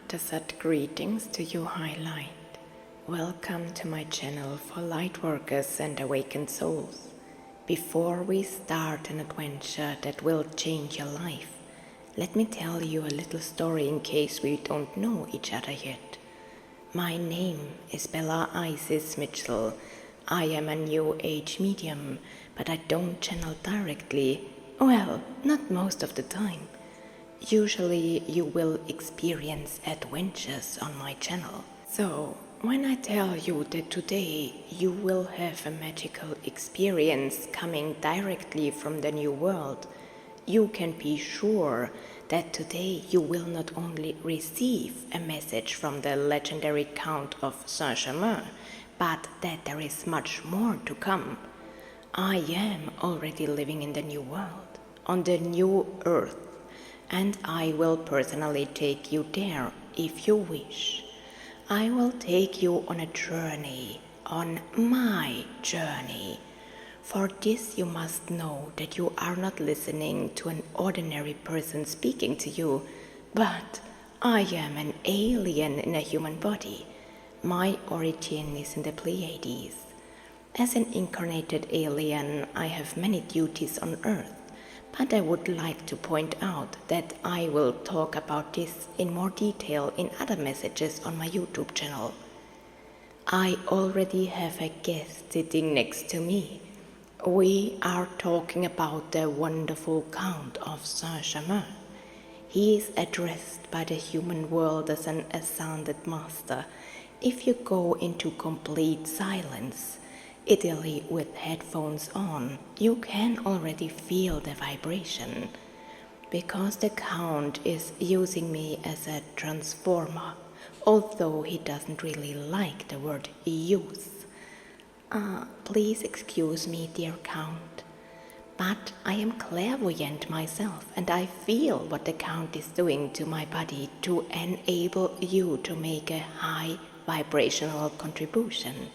Desert greetings to you, Highlight. Welcome to my channel for lightworkers and awakened souls. Before we start an adventure that will change your life, let me tell you a little story in case we don't know each other yet. My name is Bella Isis Mitchell. I am a New Age medium, but I don't channel directly. Well, not most of the time. Usually you will experience adventures on my channel. So, when I tell you that today you will have a magical experience coming directly from the new world, you can be sure that today you will not only receive a message from the legendary Count of Saint-Germain, but that there is much more to come. I am already living in the new world, on the new earth, and I will personally take you there if you wish. I will take you on a journey, on my journey. For this you must know that you are not listening to an ordinary person speaking to you, but I am an alien in a human body. My origin is in the Pleiades. As an incarnated alien, I have many duties on Earth. But I would like to point out that I will talk about this in more detail in other messages on my YouTube channel. I already have a guest sitting next to me. We are talking about the wonderful Count of Saint-Germain. He is addressed by the human world as an ascended master. If you go into complete silence, ideally with headphones on, you can already feel the vibration, because the Count is using me as a transformer, although he doesn't really like the word use. Please excuse me, dear Count, but I am clairvoyant myself, and I feel what the Count is doing to my body to enable you to make a high vibrational contribution.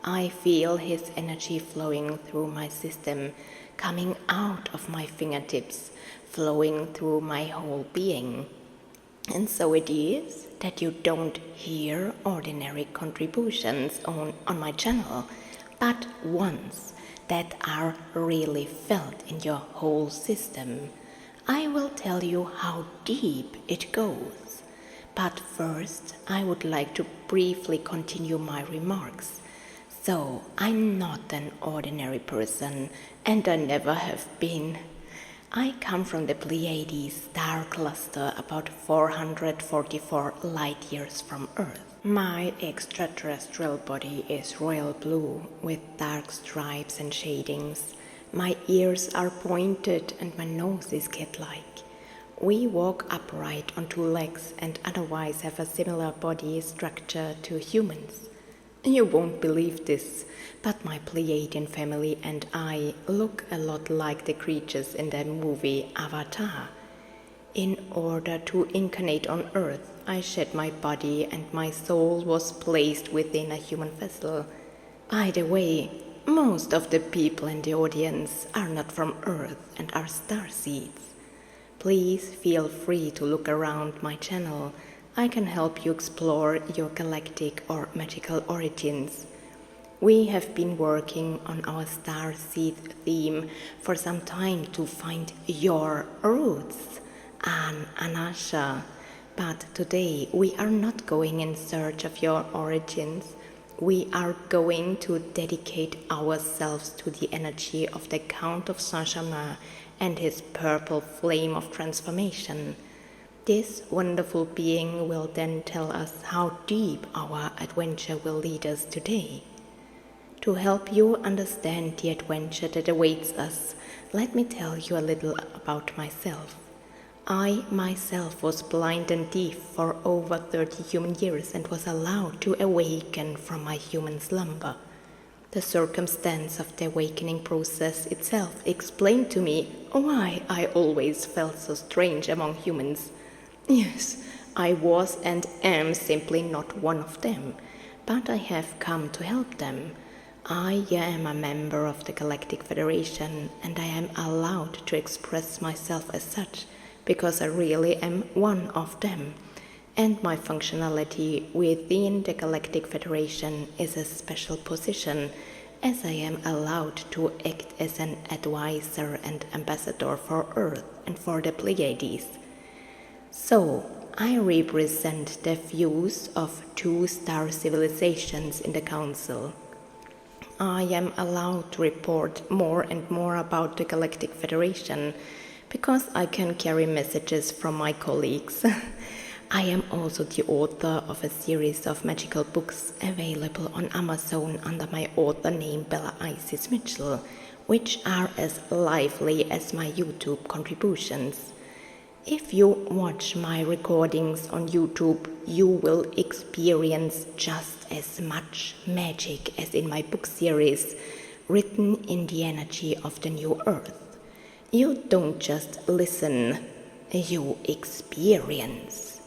I feel his energy flowing through my system, coming out of my fingertips, flowing through my whole being. And so it is that you don't hear ordinary contributions on my channel, but ones that are really felt in your whole system. I will tell you how deep it goes. But first, I would like to briefly continue my remarks. So, I'm not an ordinary person, and I never have been. I come from the Pleiades star cluster about 444 light years from Earth. My extraterrestrial body is royal blue with dark stripes and shadings. My ears are pointed and my nose is cat-like. We walk upright on two legs and otherwise have a similar body structure to humans. You won't believe this, but my Pleiadian family and I look a lot like the creatures in the movie Avatar. In order to incarnate on Earth, I shed my body and my soul was placed within a human vessel. By the way, most of the people in the audience are not from Earth and are starseeds. Please feel free to look around my channel. I can help you explore your galactic or magical origins. We have been working on our starseed theme for some time to find your roots, an Anasha. But today we are not going in search of your origins. We are going to dedicate ourselves to the energy of the Count of Saint-Germain and his purple flame of transformation. This wonderful being will then tell us how deep our adventure will lead us today. To help you understand the adventure that awaits us, let me tell you a little about myself. I myself was blind and deaf for over 30 human years and was allowed to awaken from my human slumber. The circumstance of the awakening process itself explained to me why I always felt so strange among humans. Yes, I was and am simply not one of them, but I have come to help them. I am a member of the Galactic Federation, and I am allowed to express myself as such because I really am one of them. And my functionality within the Galactic Federation is a special position, as I am allowed to act as an advisor and ambassador for Earth and for the Pleiades. So, I represent the views of 2-star civilizations in the Council. I am allowed to report more and more about the Galactic Federation because I can carry messages from my colleagues. I am also the author of a series of magical books available on Amazon under my author name Bella Isis Mitchell, which are as lively as my YouTube contributions. If you watch my recordings on YouTube, you will experience just as much magic as in my book series, written in the energy of the new Earth. You don't just listen, you experience.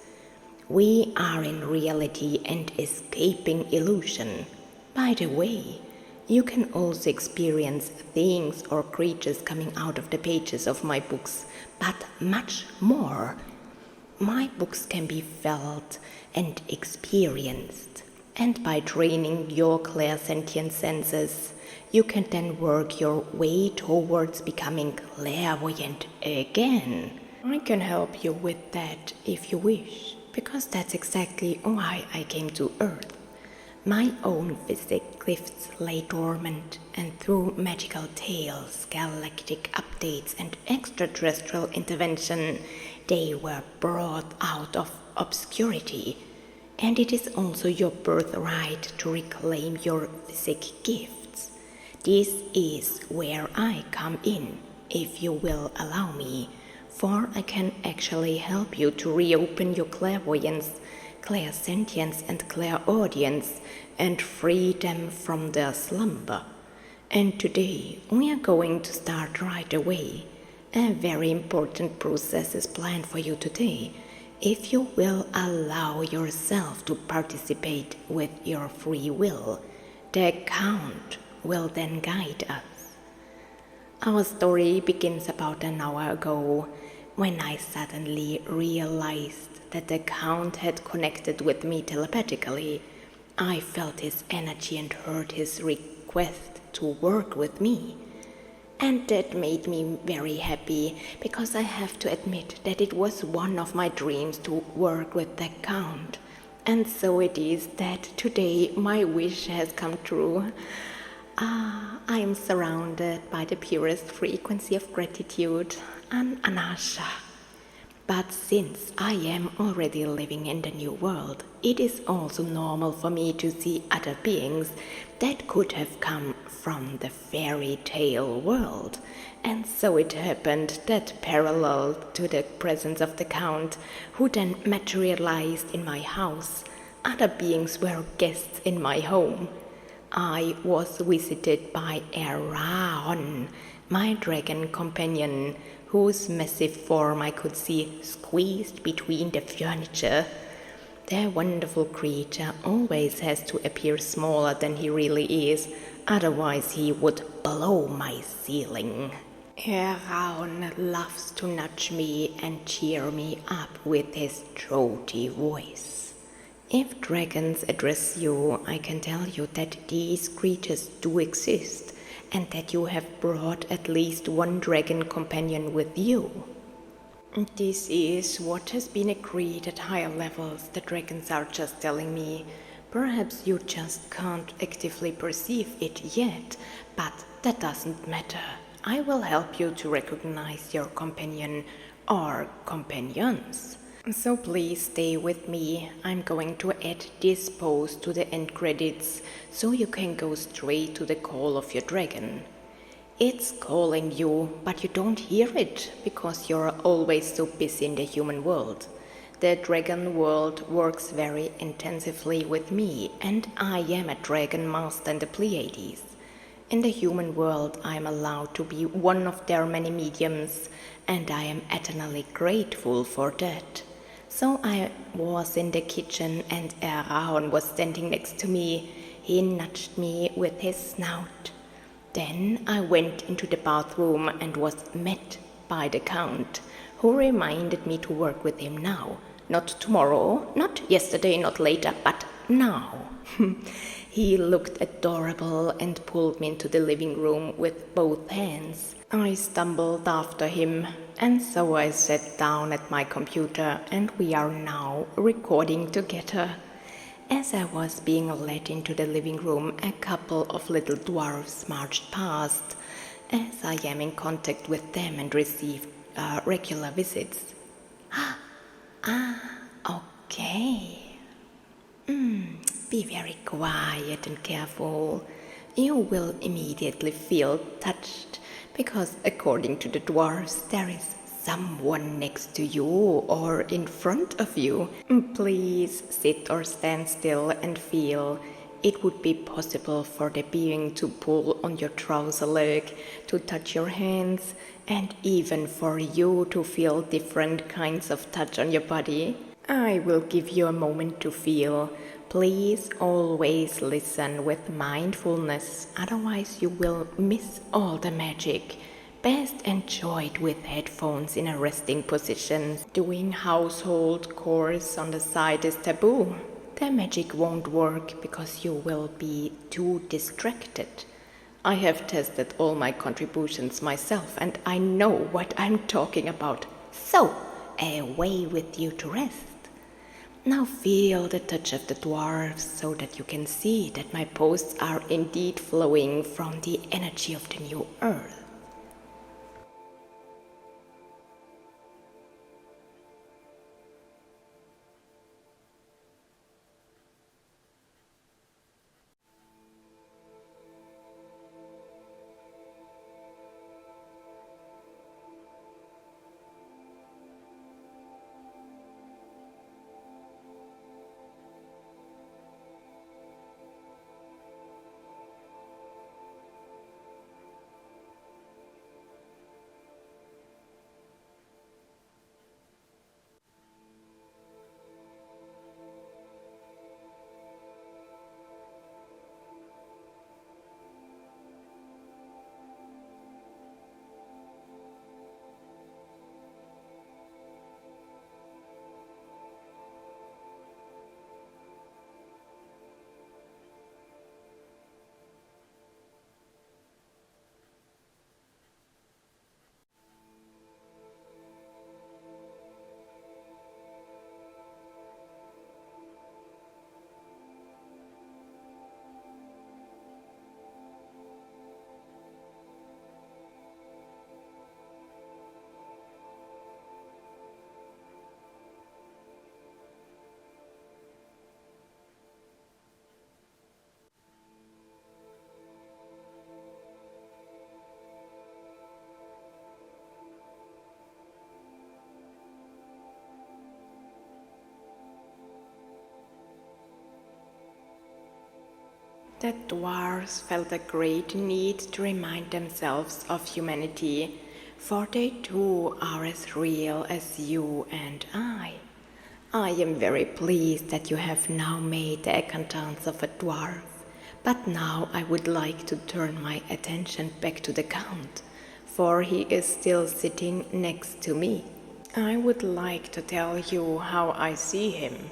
We are in reality and escaping illusion. By the way, you can also experience things or creatures coming out of the pages of my books, but much more. My books can be felt and experienced, and by training your clairsentient senses, you can then work your way towards becoming clairvoyant again. I can help you with that if you wish, because that's exactly why I came to Earth. My own physic gifts lay dormant, and through magical tales, galactic updates, and extraterrestrial intervention, they were brought out of obscurity. And it is also your birthright to reclaim your physic gifts. This is where I come in, if you will allow me, for I can actually help you to reopen your clairvoyance, clairsentience and clairaudience and free them from their slumber. And today we are going to start right away. A very important process is planned for you today, if you will allow yourself to participate with your free will. The Count will then guide us. Our story begins about an hour ago, when I suddenly realized that the Count had connected with me telepathically. I felt his energy and heard his request to work with me. And that made me very happy, because I have to admit that it was one of my dreams to work with the Count. And so it is that today my wish has come true. I am surrounded by the purest frequency of gratitude and anasha. But since I am already living in the new world, it is also normal for me to see other beings that could have come from the fairy tale world. And so it happened that parallel to the presence of the Count, who then materialized in my house, other beings were guests in my home. I was visited by Eraon, my dragon companion, whose massive form I could see squeezed between the furniture. The wonderful creature always has to appear smaller than he really is, otherwise he would blow my ceiling. Eraon loves to nudge me and cheer me up with his throaty voice. If dragons address you, I can tell you that these creatures do exist, and that you have brought at least one dragon companion with you. This is what has been agreed at higher levels. The dragons are just telling me. Perhaps you just can't actively perceive it yet, but that doesn't matter. I will help you to recognize your companion or companions. So please stay with me. I'm going to add this post to the end credits, so you can go straight to the call of your dragon. It's calling you, but you don't hear it, because you're always so busy in the human world. The dragon world works very intensively with me, and I am a dragon master in the Pleiades. In the human world, I am allowed to be one of their many mediums, and I am eternally grateful for that. So I was in the kitchen and Eraon was standing next to me. He nudged me with his snout. Then I went into the bathroom and was met by the Count, who reminded me to work with him now. Not tomorrow, not yesterday, not later, but now. He looked adorable and pulled me into the living room with both hands. I stumbled after him, and so I sat down at my computer, and we are now recording together. As I was being led into the living room, a couple of little dwarfs marched past, as I am in contact with them and receive regular visits. Okay. Be very quiet and careful. You will immediately feel touched, because according to the dwarfs, there is someone next to you or in front of you. Please sit or stand still and feel. It would be possible for the being to pull on your trouser leg, to touch your hands, and even for you to feel different kinds of touch on your body. I will give you a moment to feel. Please always listen with mindfulness, otherwise you will miss all the magic. Best enjoyed with headphones in a resting position. Doing household chores on the side is taboo. The magic won't work because you will be too distracted. I have tested all my contributions myself and I know what I'm talking about. So, away with you to rest. Now feel the touch of the dwarfs so that you can see that my posts are indeed flowing from the energy of the new earth. The dwarves felt a great need to remind themselves of humanity, for they too are as real as you and I. I am very pleased that you have now made the acquaintance of a dwarf, but now I would like to turn my attention back to the Count, for he is still sitting next to me. I would like to tell you how I see him.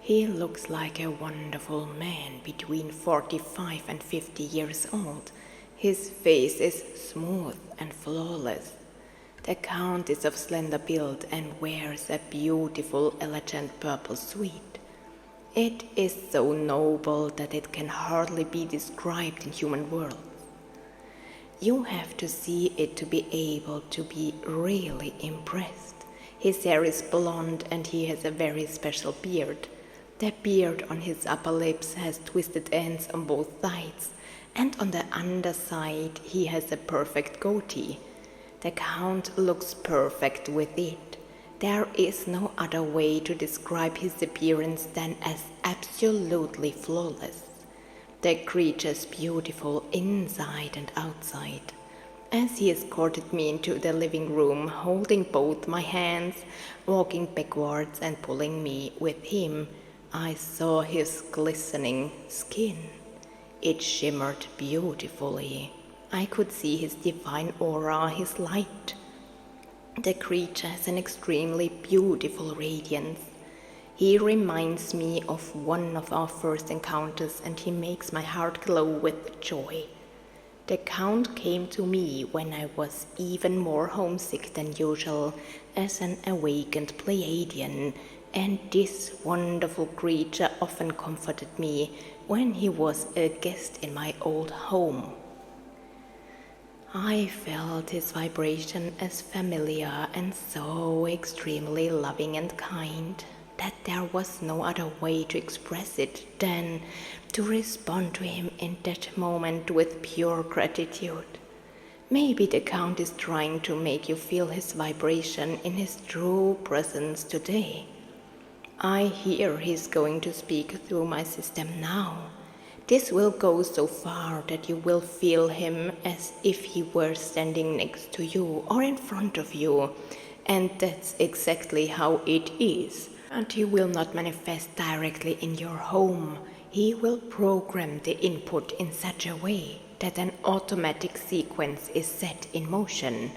He looks like a wonderful man between 45 and 50 years old. His face is smooth and flawless. The Count is of slender build and wears a beautiful, elegant purple suit. It is so noble that it can hardly be described in human words. You have to see it to be able to be really impressed. His hair is blonde and he has a very special beard. The beard on his upper lips has twisted ends on both sides, and on the underside he has a perfect goatee. The Count looks perfect with it. There is no other way to describe his appearance than as absolutely flawless. The creature's beautiful inside and outside. As he escorted me into the living room, holding both my hands, walking backwards and pulling me with him, I saw his glistening skin. It shimmered beautifully. I could see his divine aura, his light. The creature has an extremely beautiful radiance. He reminds me of one of our first encounters, and he makes my heart glow with joy. The Count came to me when I was even more homesick than usual as an awakened Pleiadian, and this wonderful creature often comforted me when he was a guest in my old home. I felt his vibration as familiar and so extremely loving and kind that there was no other way to express it than to respond to him in that moment with pure gratitude. Maybe the Count is trying to make you feel his vibration in his true presence today. I hear he's going to speak through my system now. This will go so far that you will feel him as if he were standing next to you or in front of you, and that's exactly how it is. And he will not manifest directly in your home. He will program the input in such a way that an automatic sequence is set in motion.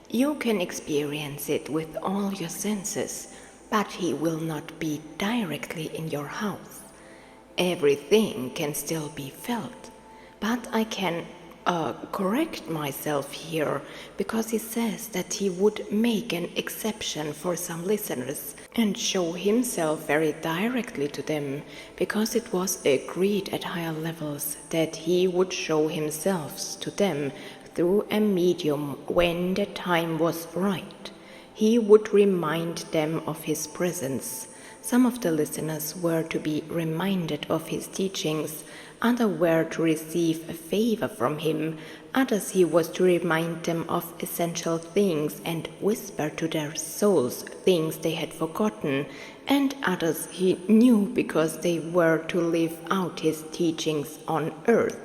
You can experience it with all your senses, but he will not be directly in your house. Everything can still be felt, but I can correct myself here, because he says that he would make an exception for some listeners and show himself very directly to them, because it was agreed at higher levels that he would show himself to them through a medium when the time was right. He would remind them of his presence. Some of the listeners were to be reminded of his teachings, others were to receive a favor from him, others he was to remind them of essential things and whisper to their souls things they had forgotten, and others he knew because they were to live out his teachings on earth,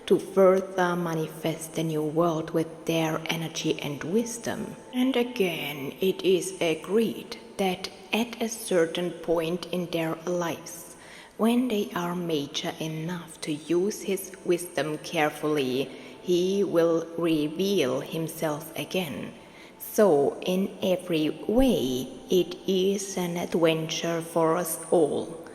to further manifest the new world with their energy and wisdom. And again, it is agreed that at a certain point in their lives, when they are mature enough to use his wisdom carefully, he will reveal himself again. So, in every way, it is an adventure for us all.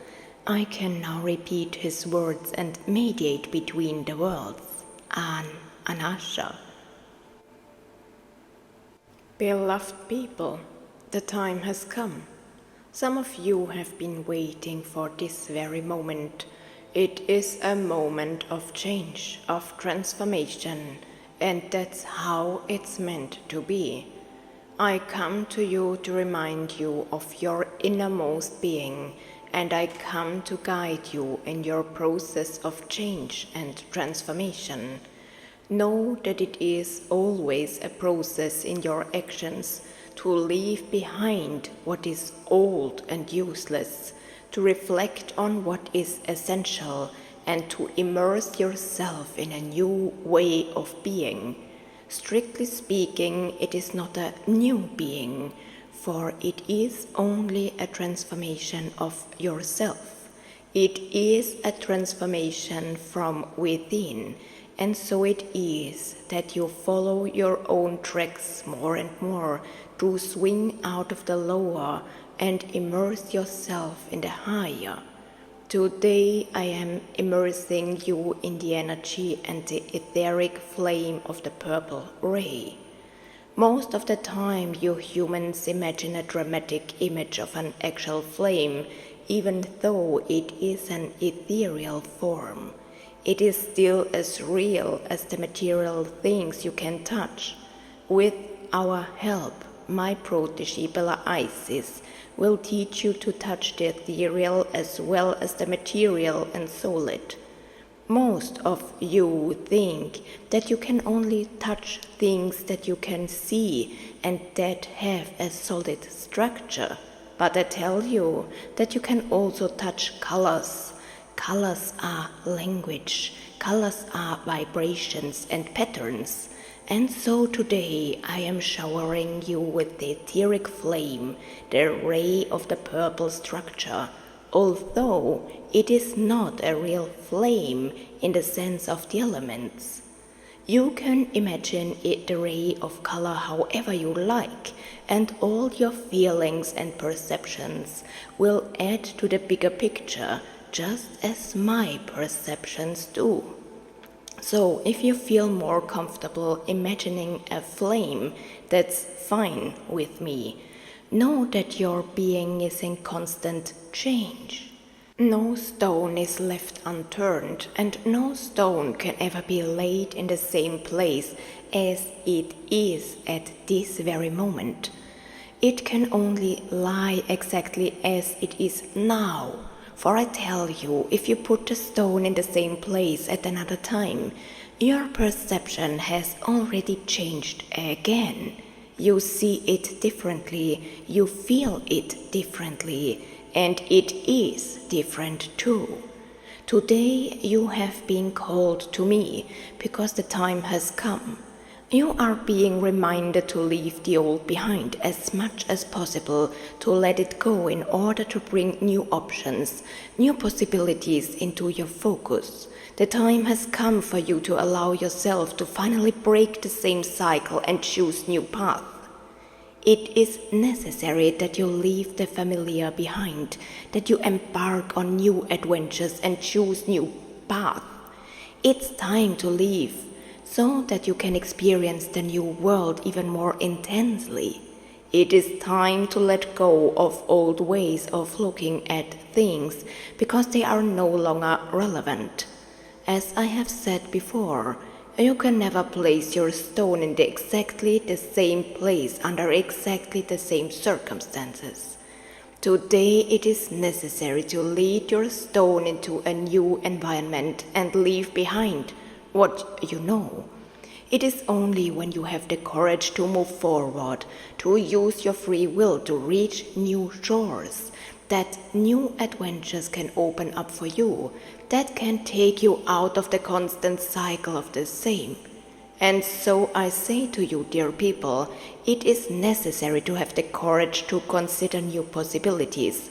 I can now repeat his words and mediate between the worlds. Anasha. Beloved people, the time has come. Some of you have been waiting for this very moment. It is a moment of change, of transformation, and that's how it's meant to be. I come to you to remind you of your innermost being, and I come to guide you in your process of change and transformation. Know that it is always a process in your actions to leave behind what is old and useless, to reflect on what is essential, and to immerse yourself in a new way of being. Strictly speaking, it is not a new being, for it is only a transformation of yourself. It is a transformation from within, and so it is that you follow your own tracks more and more to swing out of the lower and immerse yourself in the higher. Today I am immersing you in the energy and the etheric flame of the purple ray. Most of the time you humans imagine a dramatic image of an actual flame, even though it is an ethereal form. It is still as real as the material things you can touch. With our help, my protégé Bella Isis will teach you to touch the ethereal as well as the material and solid. Most of you think that you can only touch things that you can see and that have a solid structure, but I tell you that you can also touch colors. Colors are language, colors are vibrations and patterns. And so today I am showering you with the etheric flame, the ray of the purple structure, although it is not a real flame in the sense of the elements. You can imagine it the ray of color however you like, and all your feelings and perceptions will add to the bigger picture, just as my perceptions do. So, if you feel more comfortable imagining a flame, that's fine with me. Know that your being is in constant change. No stone is left unturned, and no stone can ever be laid in the same place as it is at this very moment. It can only lie exactly as it is now. For I tell you, if you put the stone in the same place at another time, your perception has already changed again. You see it differently, you feel it differently, and it is different too. Today you have been called to me because the time has come. You are being reminded to leave the old behind as much as possible, to let it go in order to bring new options, new possibilities into your focus. The time has come for you to allow yourself to finally break the same cycle and choose new paths. It is necessary that you leave the familiar behind, that you embark on new adventures and choose new paths. It's time to leave, so that you can experience the new world even more intensely. It is time to let go of old ways of looking at things because they are no longer relevant. As I have said before, you can never place your stone in exactly the same place under exactly the same circumstances. Today it is necessary to lead your stone into a new environment and leave behind what you know. It is only when you have the courage to move forward, to use your free will to reach new shores, that new adventures can open up for you, that can take you out of the constant cycle of the same. And so I say to you, dear people, it is necessary to have the courage to consider new possibilities.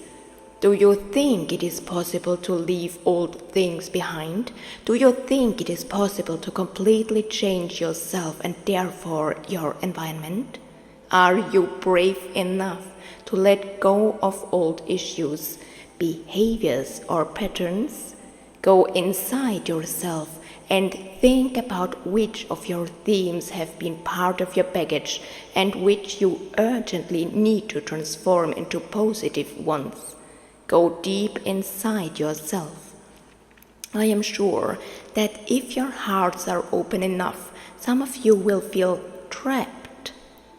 Do you think it is possible to leave old things behind? Do you think it is possible to completely change yourself and therefore your environment? Are you brave enough to let go of old issues, behaviors, or patterns? Go inside yourself and think about which of your themes have been part of your baggage and which you urgently need to transform into positive ones. Go deep inside yourself. I am sure that if your hearts are open enough, some of you will feel trapped.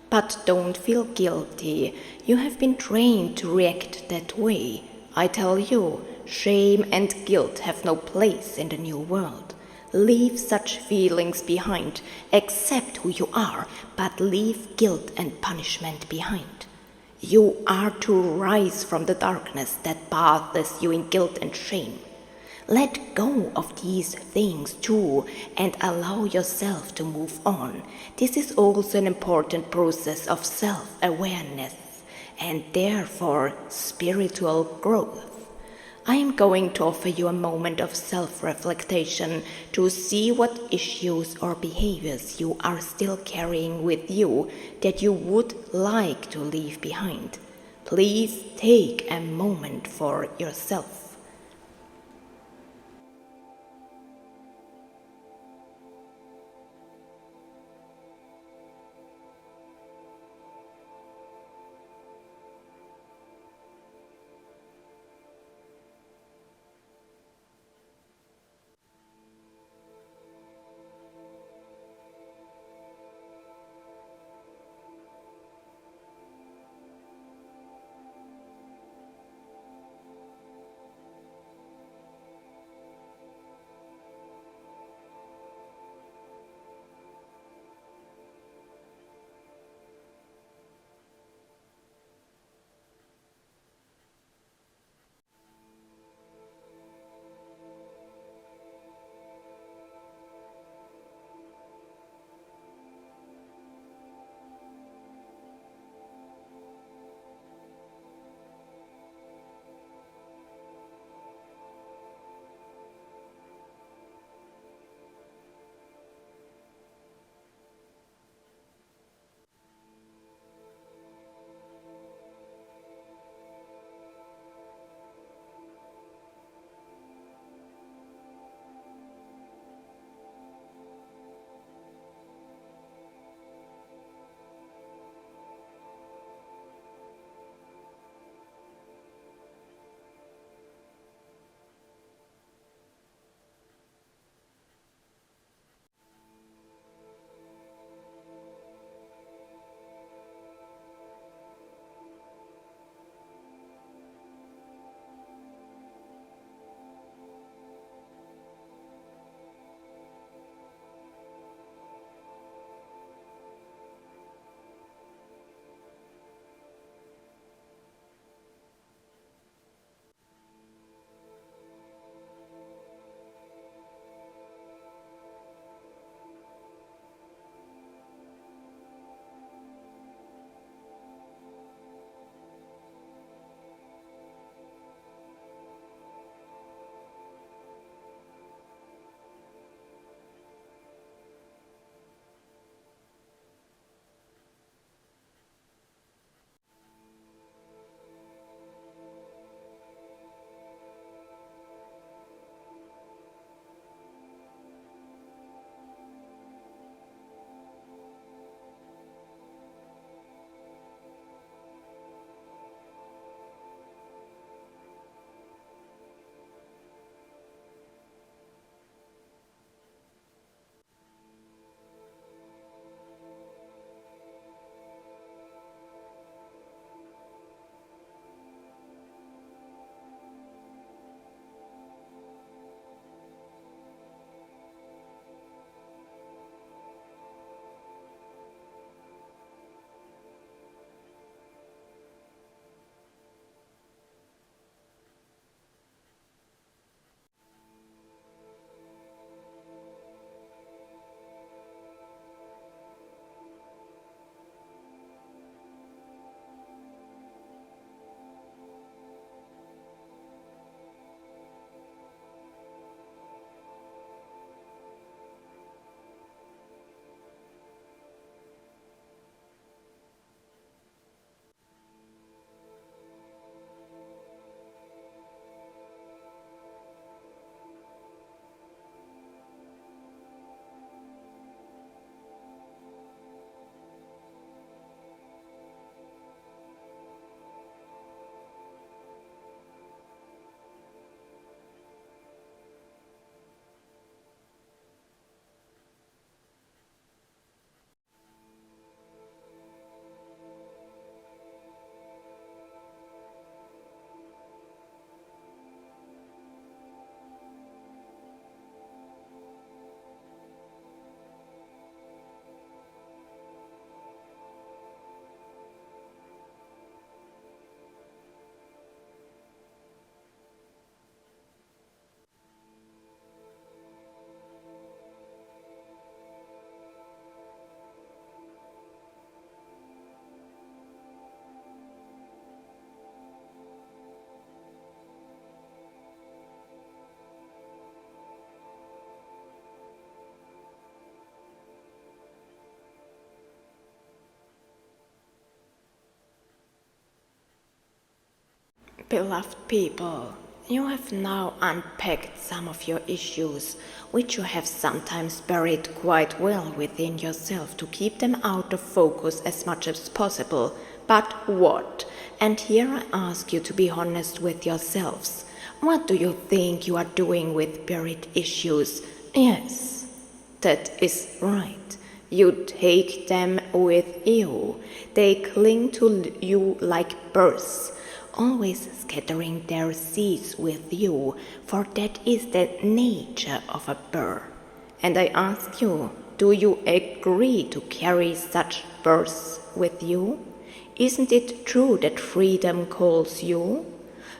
But don't feel guilty. You have been trained to react that way. I tell you, shame and guilt have no place in the new world. Leave such feelings behind. Accept who you are, but leave guilt and punishment behind. You are to rise from the darkness that bathes you in guilt and shame. Let go of these things too and allow yourself to move on. This is also an important process of self-awareness and therefore spiritual growth. I am going to offer you a moment of self-reflection to see what issues or behaviors you are still carrying with you that you would like to leave behind. Please take a moment for yourself. Beloved people, you have now unpacked some of your issues, which you have sometimes buried quite well within yourself to keep them out of focus as much as possible. But what? And here I ask you to be honest with yourselves. What do you think you are doing with buried issues? Yes, that is right. You take them with you. They cling to you like birds, always scattering their seeds with you, for that is the nature of a bird. And I ask you, do you agree to carry such birds with you? Isn't it true that freedom calls you?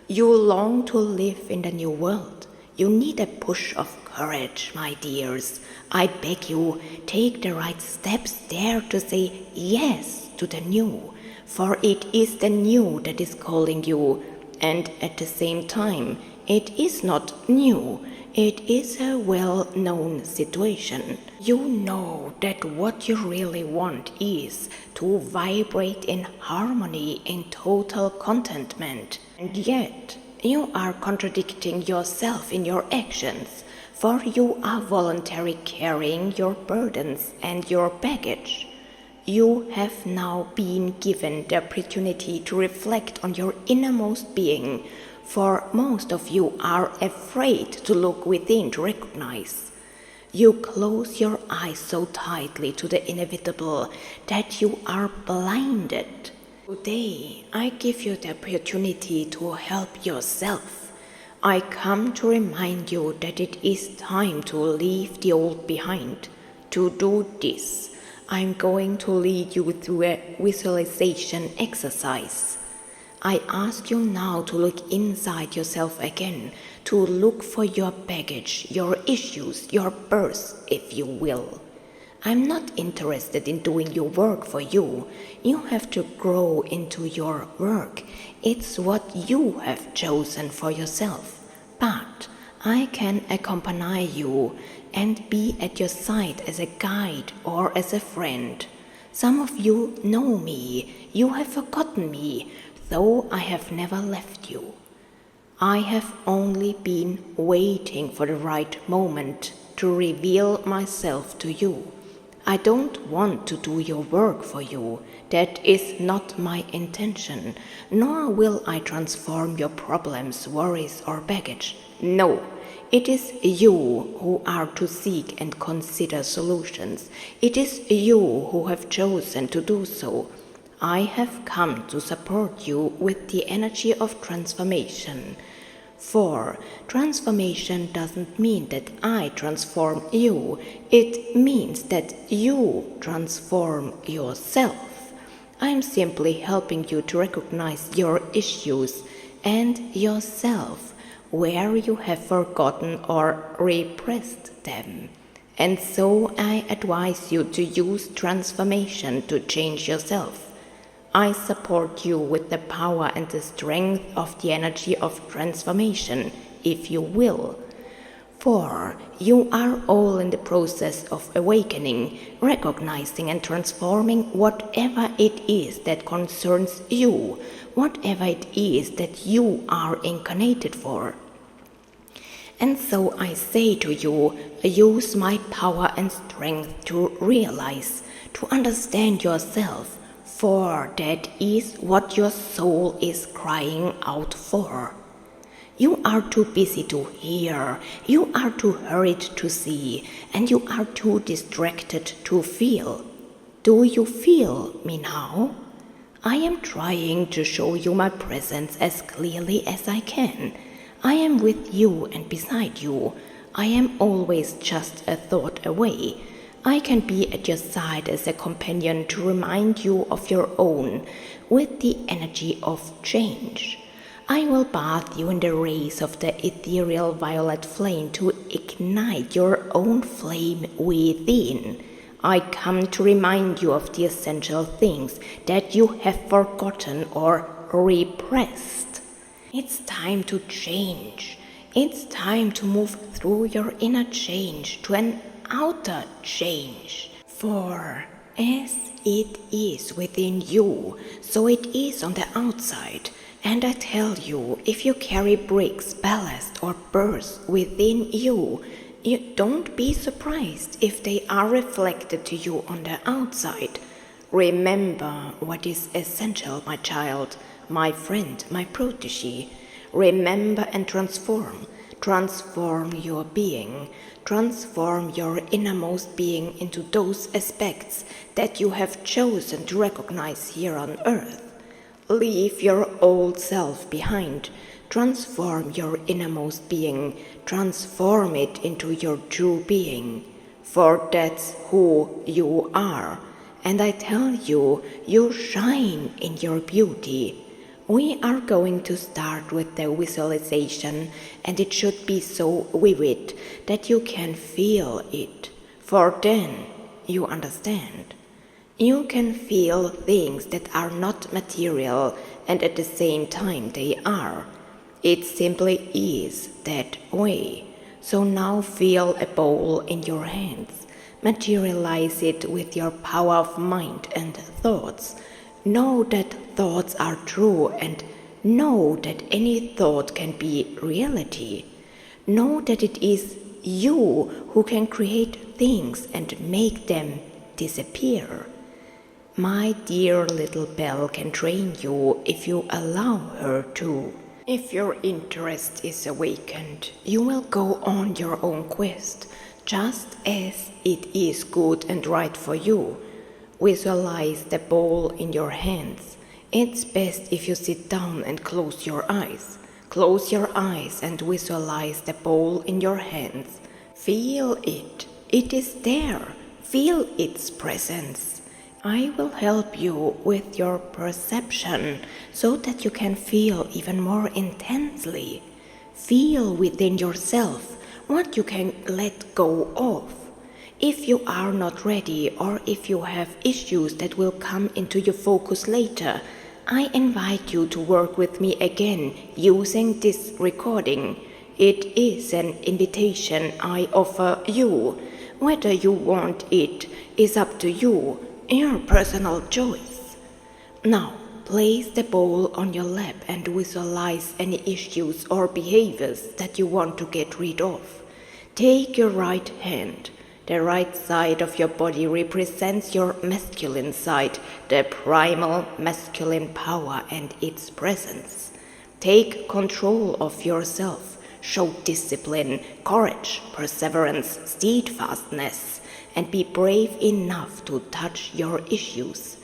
You long to live in the new world. You need a push of courage, my dears. I beg you, take the right steps, dare to say yes to the new, for it is the new that is calling you, and at the same time, it is not new, it is a well-known situation. You know that what you really want is to vibrate in harmony, in total contentment, and yet you are contradicting yourself in your actions, for you are voluntarily carrying your burdens and your baggage. You have now been given the opportunity to reflect on your innermost being, for most of you are afraid to look within to recognize. You close your eyes so tightly to the inevitable that you are blinded. Today, I give you the opportunity to help yourself. I come to remind you that it is time to leave the old behind. To do this, I'm going to lead you through a visualization exercise. I ask you now to look inside yourself again, to look for your baggage, your issues, your births, if you will. I'm not interested in doing your work for you. You have to grow into your work. It's what you have chosen for yourself. But I can accompany you and be at your side as a guide or as a friend. Some of you know me. You have forgotten me, though I have never left you. I have only been waiting for the right moment to reveal myself to you. I don't want to do your work for you. That is not my intention, nor will I transform your problems, worries, or baggage. No, it is you who are to seek and consider solutions. It is you who have chosen to do so. I have come to support you with the energy of transformation. For transformation doesn't mean that I transform you, it means that you transform yourself. I am simply helping you to recognize your issues and yourself, where you have forgotten or repressed them. And so I advise you to use transformation to change yourself. I support you with the power and the strength of the energy of transformation, if you will. For you are all in the process of awakening, recognizing and transforming whatever it is that concerns you, whatever it is that you are incarnated for. And so I say to you, use my power and strength to realize, to understand yourself, for that is what your soul is crying out for. You are too busy to hear, you are too hurried to see, and you are too distracted to feel. Do you feel me now? I am trying to show you my presence as clearly as I can. I am with you and beside you. I am always just a thought away. I can be at your side as a companion to remind you of your own, with the energy of change. I will bathe you in the rays of the ethereal violet flame to ignite your own flame within. I come to remind you of the essential things that you have forgotten or repressed. It's time to change. It's time to move through your inner change to an outer change. For as it is within you, so it is on the outside, And I tell you, if you carry bricks, ballast, or burrs within you, you don't be surprised if they are reflected to you on the outside. Remember what is essential, my child, my friend, my protégé. Remember and transform. Transform your being. Transform your innermost being into those aspects that you have chosen to recognize here on earth. Leave your old self behind. Transform your innermost being. Transform it into your true being. For that's who you are. And I tell you, you shine in your beauty. We are going to start with the visualization, and it should be so vivid that you can feel it. For then you understand. You can feel things that are not material, and at the same time they are. It simply is that way. So now feel a bowl in your hands. Materialize it with your power of mind and thoughts. Know that thoughts are true, and know that any thought can be reality. Know that it is you who can create things and make them disappear. My dear little bell can train you if you allow her to. If your interest is awakened, you will go on your own quest, just as it is good and right for you. Visualize the bowl in your hands. It's best if you sit down and close your eyes. Close your eyes and visualize the bowl in your hands. Feel it. It is there. Feel its presence. I will help you with your perception so that you can feel even more intensely. Feel within yourself what you can let go of. If you are not ready, or if you have issues that will come into your focus later, I invite you to work with me again using this recording. It is an invitation I offer you. Whether you want it is up to you, your personal choice. Now, place the bowl on your lap and visualize any issues or behaviors that you want to get rid of. Take your right hand. The right side of your body represents your masculine side, the primal masculine power and its presence. Take control of yourself. Show discipline, courage, perseverance, steadfastness, and be brave enough to touch your issues.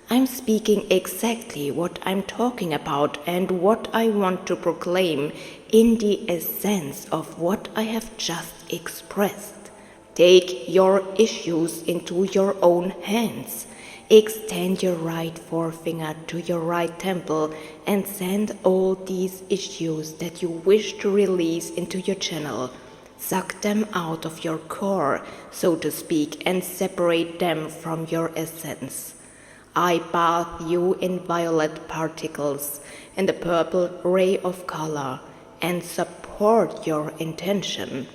I'm speaking exactly what I'm talking about and what I want to proclaim in the essence of what I have just expressed. Take your issues into your own hands. Extend your right forefinger to your right temple and send all these issues that you wish to release into your channel. Suck them out of your core, so to speak, and separate them from your essence. I bath you in violet particles and the purple ray of color and support your intention.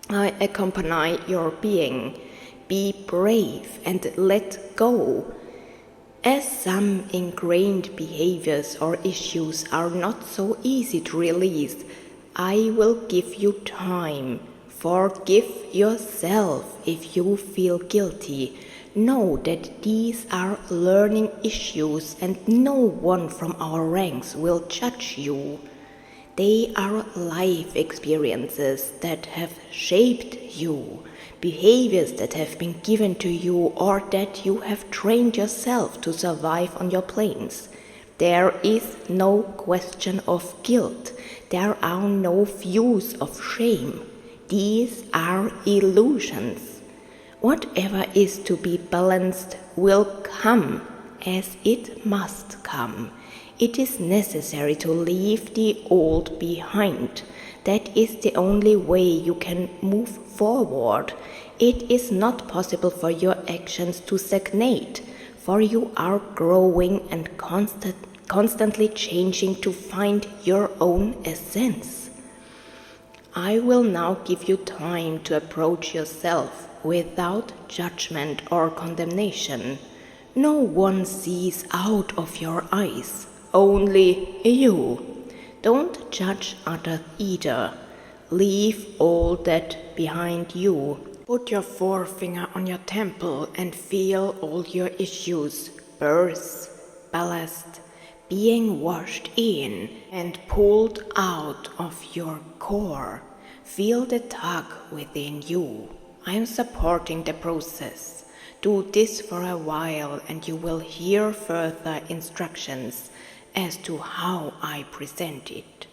I accompany your being. Be brave and let go. As some ingrained behaviors or issues are not so easy to release, I will give you time. Forgive yourself if you feel guilty. Know that these are learning issues and no one from our ranks will judge you. They are life experiences that have shaped you, behaviors that have been given to you or that you have trained yourself to survive on your planes. There is no question of guilt. There are no views of shame. These are illusions. Whatever is to be balanced will come as it must come. It is necessary to leave the old behind. That is the only way you can move forward. It is not possible for your actions to stagnate, for you are growing and constantly changing to find your own essence. I will now give you time to approach yourself without judgment or condemnation. No one sees out of your eyes. only you. Don't judge others either. Leave all that behind you. Put your forefinger on your temple and feel all your issues, births, ballast, being washed in and pulled out of your core. Feel the tug within you. I am supporting the process. Do this for a while and you will hear further instructions as to how I present it.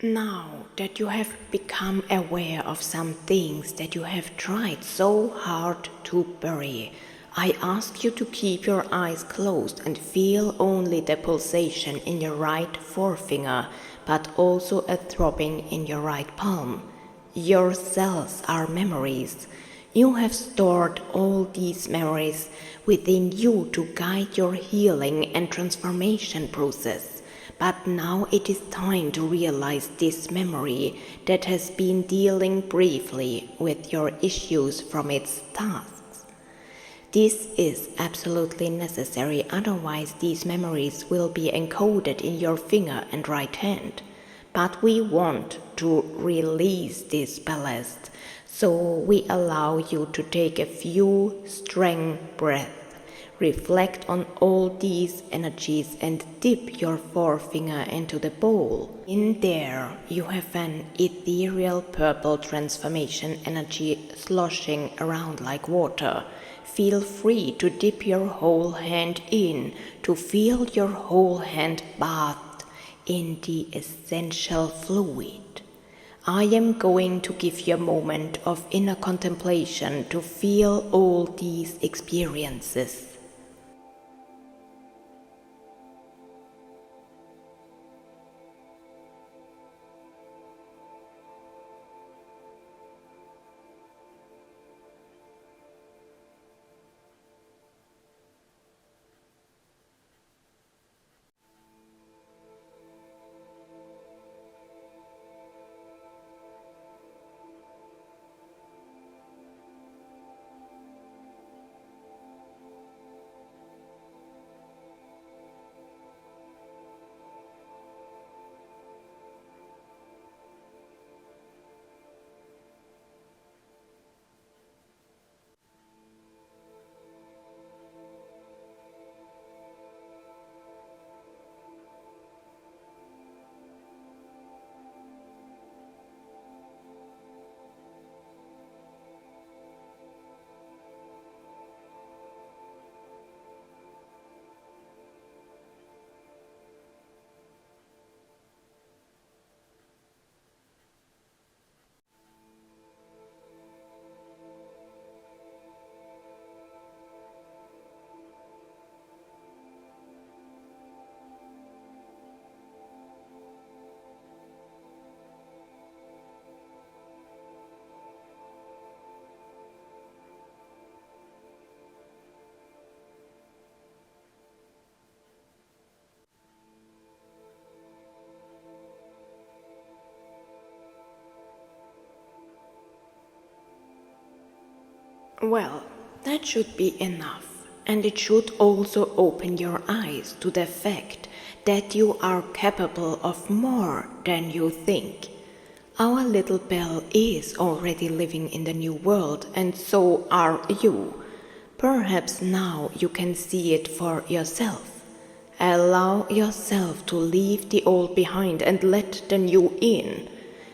Now that you have become aware of some things that you have tried so hard to bury, I ask you to keep your eyes closed and feel only the pulsation in your right forefinger, but also a throbbing in your right palm. Your cells are memories. You have stored all these memories within you to guide your healing and transformation process. But now it is time to realize this memory that has been dealing briefly with your issues from its tasks. This is absolutely necessary, otherwise these memories will be encoded in your finger and right hand. But we want to release this ballast, so we allow you to take a few strong breaths. Reflect on all these energies and dip your forefinger into the bowl. In there, you have an ethereal purple transformation energy sloshing around like water. Feel free to dip your whole hand in to feel your whole hand bathed in the essential fluid. I am going to give you a moment of inner contemplation to feel all these experiences. Well, that should be enough, and it should also open your eyes to the fact that you are capable of more than you think. Our little Belle is already living in the new world, and so are you. Perhaps now you can see it for yourself. Allow yourself to leave the old behind and let the new in.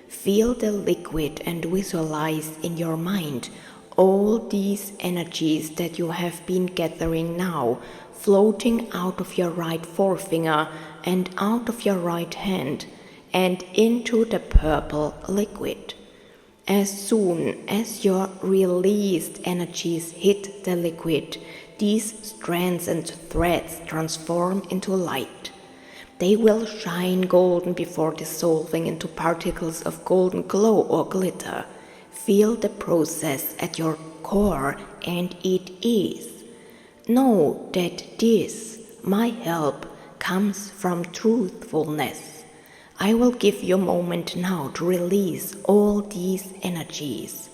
Feel the liquid and visualize in your mind all these energies that you have been gathering now, floating out of your right forefinger and out of your right hand and into the purple liquid. As soon as your released energies hit the liquid, these strands and threads transform into light. They will shine golden before dissolving into particles of golden glow or glitter. Feel the process at your core, and it is. Know that this, my help, comes from truthfulness. I will give you a moment now to release all these energies.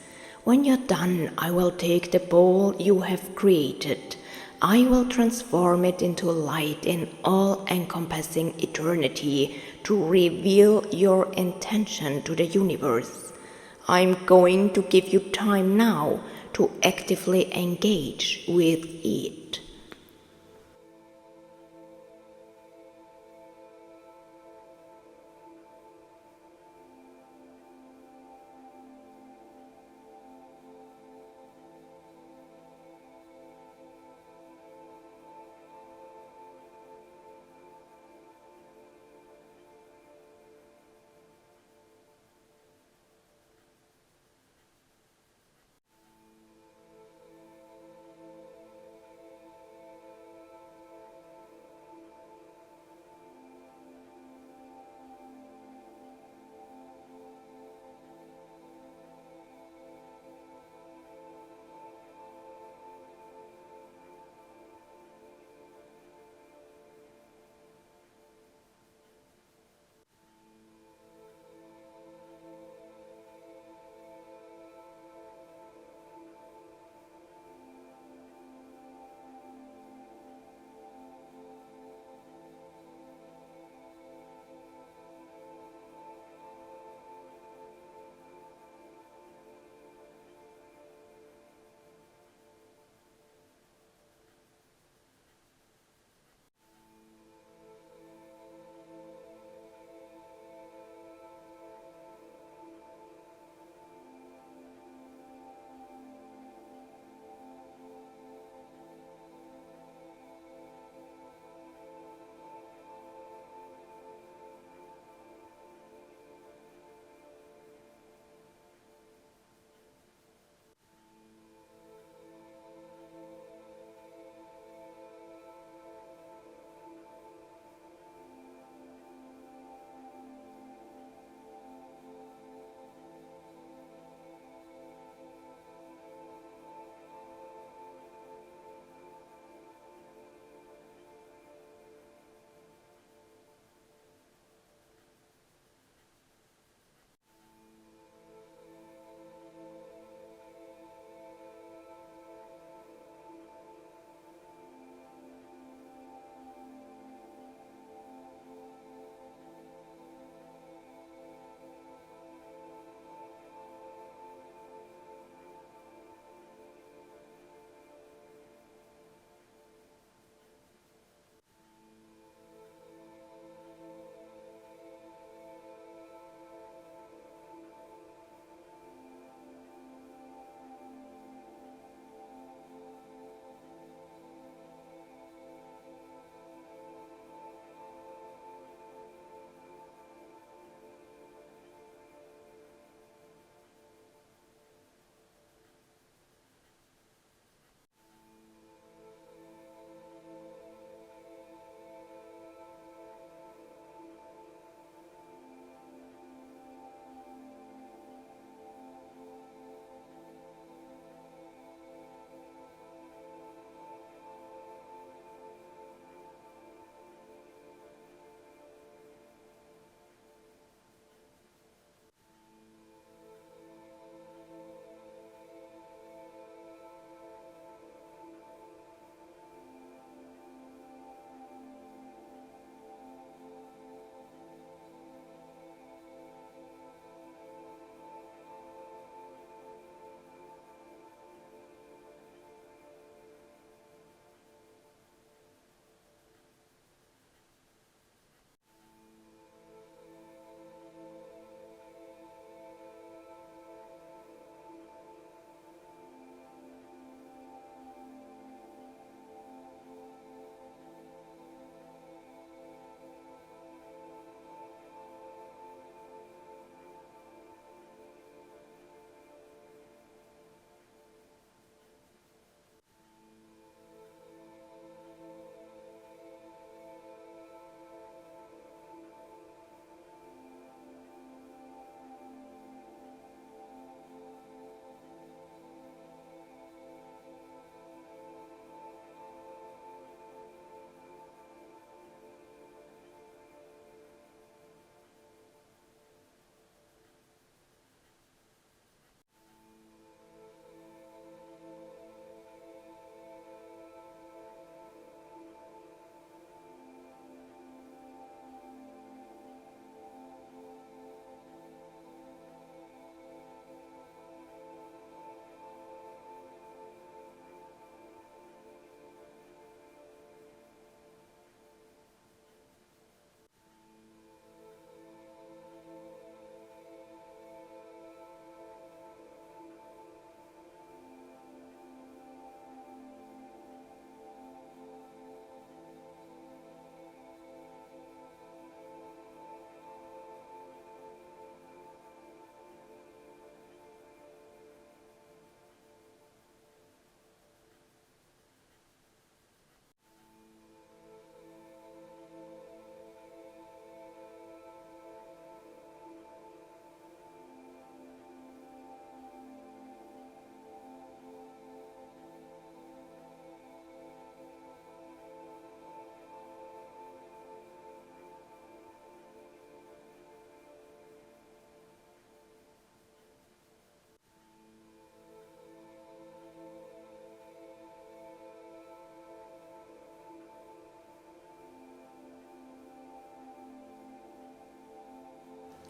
When you're done, I will take the bowl you have created. I will transform it into light in all-encompassing eternity to reveal your intention to the universe. I'm going to give you time now to actively engage with it.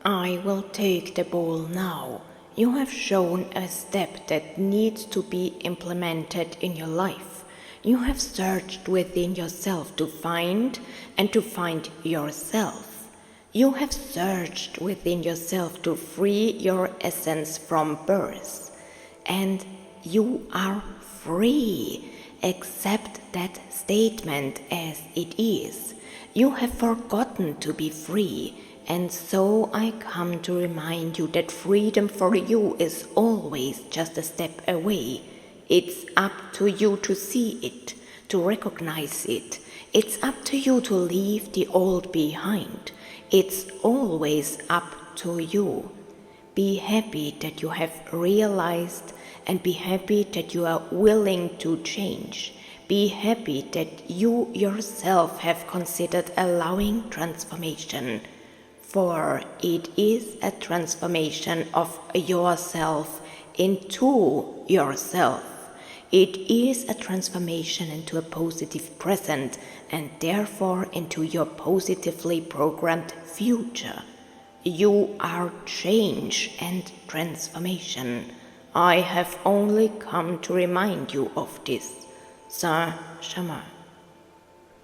I will take the ball now. You have shown a step that needs to be implemented in your life. You have searched within yourself to find yourself. You have searched within yourself to free your essence from birth. And you are free. Accept that statement as it is. You have forgotten to be free, and so I come to remind you that freedom for you is always just a step away. It's up to you to see it, to recognize it. It's up to you to leave the old behind. It's always up to you. Be happy that you have realized, and be happy that you are willing to change. Be happy that you yourself have considered allowing transformation, for it is a transformation of yourself into yourself. It is a transformation into a positive present and therefore into your positively programmed future. You are change and transformation. I have only come to remind you of this. St.Germain.